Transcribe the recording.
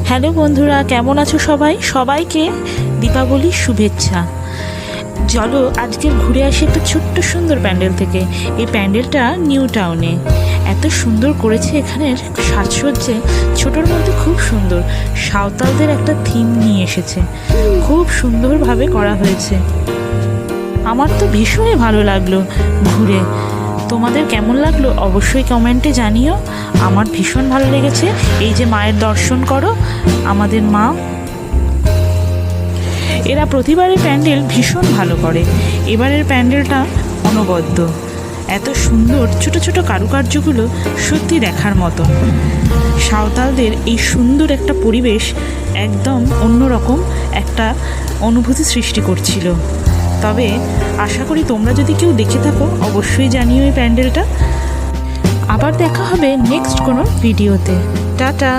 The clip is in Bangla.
হ্যালো বন্ধুরা, কেমন আছো সবাই? সবাইকে দীপাবলির শুভেচ্ছা। চলো আজকে ঘুরে আসি একটা ছোট্ট সুন্দর প্যান্ডেল থেকে। এই প্যান্ডেলটা নিউ টাউনে, এত সুন্দর করেছে। এখানের সাজসজ্জে ছোটোর মধ্যে খুব সুন্দর, সাঁওতালদের একটা থিম নিয়ে এসেছে, খুব সুন্দরভাবে করা হয়েছে। আমার তো ভীষণই ভালো লাগলো ঘুরে। তোমাদের কেমন লাগলো অবশ্যই কমেন্টে জানিও। আমার ভীষণ ভালো লেগেছে। এই যে মায়ের দর্শন করো, আমাদের মা, এরা প্রতিবারের প্যান্ডেল ভীষণ ভালো করে। এবারের প্যান্ডেলটা অনবদ্য, এত সুন্দর, ছোট ছোট কারুকার্যগুলো সত্যি দেখার মতো। সাঁওতালদের এই সুন্দর একটা পরিবেশ একদম অন্যরকম একটা অনুভূতি সৃষ্টি করছিল। তবে আশা করি তোমরা যদি কেউ দেখে থাকো অবশ্যই জানিও এই প্যান্ডেলটা। আবার দেখা হবে নেক্সট কোনো ভিডিওতে। টাটা।